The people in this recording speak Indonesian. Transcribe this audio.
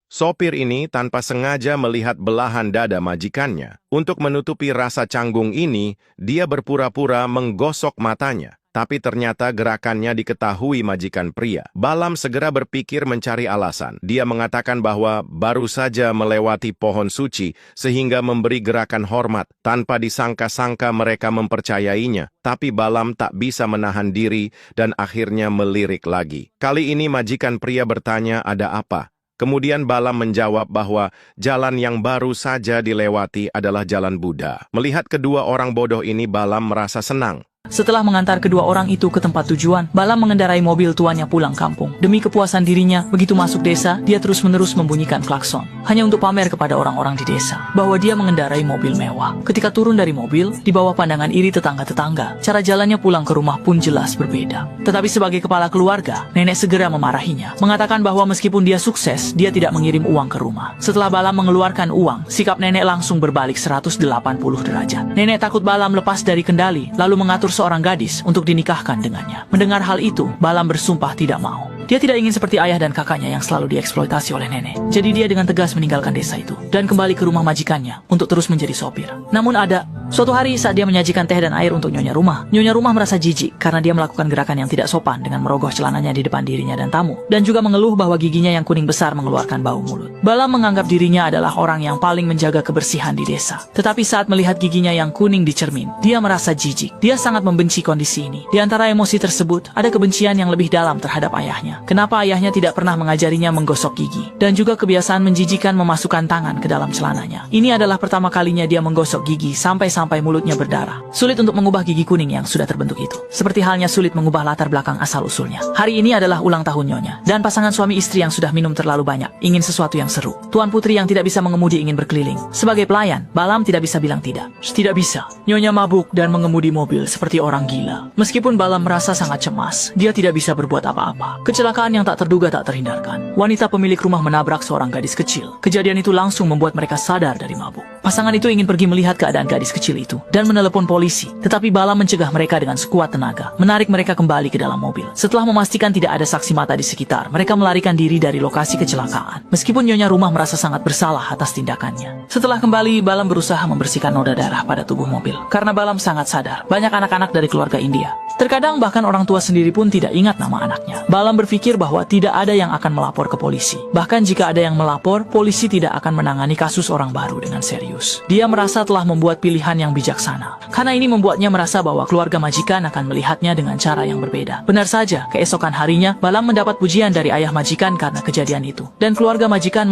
Sopir ini tanpa sengaja melihat belahan dada majikannya. Untuk menutupi rasa canggung ini, dia berpura-pura menggosok matanya. Tapi ternyata gerakannya diketahui majikan pria. Balam segera berpikir mencari alasan. Dia mengatakan bahwa baru saja melewati pohon suci sehingga memberi gerakan hormat. Tanpa disangka-sangka mereka mempercayainya. Tapi Balam tak bisa menahan diri dan akhirnya melirik lagi. Kali ini majikan pria bertanya ada apa. Kemudian Balam menjawab bahwa jalan yang baru saja dilewati adalah jalan Buddha. Melihat kedua orang bodoh ini, Balam merasa senang. Setelah mengantar kedua orang itu ke tempat tujuan, Balam mengendarai mobil tuannya pulang kampung. Demi kepuasan dirinya, begitu masuk desa, dia terus-menerus membunyikan klakson. Hanya untuk pamer kepada orang-orang di desa, bahwa dia mengendarai mobil mewah. Ketika turun dari mobil, di bawah pandangan iri tetangga-tetangga, cara jalannya pulang ke rumah pun jelas berbeda. Tetapi sebagai kepala keluarga, nenek segera memarahinya. Mengatakan bahwa meskipun dia sukses, dia tidak mengirim uang ke rumah. Setelah Balam mengeluarkan uang, sikap nenek langsung berbalik 180 derajat. Nenek takut Balam lepas dari kendali, lalu mengatur seorang gadis untuk dinikahkan dengannya. Mendengar hal itu, Balam bersumpah tidak mau. Dia tidak ingin seperti ayah dan kakaknya yang selalu dieksploitasi oleh nenek. Jadi dia dengan tegas meninggalkan desa itu dan kembali ke rumah majikannya untuk terus menjadi sopir. Namun suatu hari saat dia menyajikan teh dan air untuk nyonya rumah merasa jijik karena dia melakukan gerakan yang tidak sopan dengan merogoh celananya di depan dirinya dan tamu, dan juga mengeluh bahwa giginya yang kuning besar mengeluarkan bau mulut. Balam menganggap dirinya adalah orang yang paling menjaga kebersihan di desa. Tetapi saat melihat giginya yang kuning di cermin, dia merasa jijik. Dia sangat membenci kondisi ini. Di antara emosi tersebut, ada kebencian yang lebih dalam terhadap ayahnya. Kenapa ayahnya tidak pernah mengajarinya menggosok gigi, dan juga kebiasaan menjijikan memasukkan tangan ke dalam celananya. Ini adalah pertama kalinya dia menggosok gigi sampai mulutnya berdarah. Sulit untuk mengubah gigi kuning yang sudah terbentuk itu. Seperti halnya sulit mengubah latar belakang asal-usulnya. Hari ini adalah ulang tahun nyonya, dan pasangan suami istri yang sudah minum terlalu banyak ingin sesuatu yang seru. Tuan putri yang tidak bisa mengemudi ingin berkeliling. Sebagai pelayan, Balam tidak bisa bilang tidak. Tidak bisa. Nyonya mabuk dan mengemudi mobil seperti orang gila. Meskipun Balam merasa sangat cemas, dia tidak bisa berbuat apa-apa. Kecelakaan yang tak terduga tak terhindarkan. Wanita pemilik rumah menabrak seorang gadis kecil. Kejadian itu langsung membuat mereka sadar dari mabuk. Pasangan itu ingin pergi melihat keadaan gadis kecil itu dan menelepon polisi. Tetapi Balam mencegah mereka dengan sekuat tenaga, menarik mereka kembali ke dalam mobil. Setelah memastikan tidak ada saksi mata di sekitar, mereka melarikan diri dari lokasi kecelakaan. Meskipun nyonya rumah merasa sangat bersalah atas tindakannya. Setelah kembali, Balam berusaha membersihkan noda darah pada tubuh mobil. Karena Balam sangat sadar, banyak anak-anak dari keluarga India. Terkadang bahkan orang tua sendiri pun tidak ingat nama anaknya. Balam berpikir bahwa tidak ada yang akan melapor ke polisi. Bahkan jika ada yang melapor, polisi tidak akan menangani kasus orang baru dengan serius. Dia merasa telah membuat pilihan yang bijaksana. Karena ini membuatnya merasa bahwa keluarga majikan akan melihatnya dengan cara yang berbeda. Benar saja, keesokan harinya, Balam mendapat pujian dari ayah majikan karena kejadian itu. Dan keluarga majikan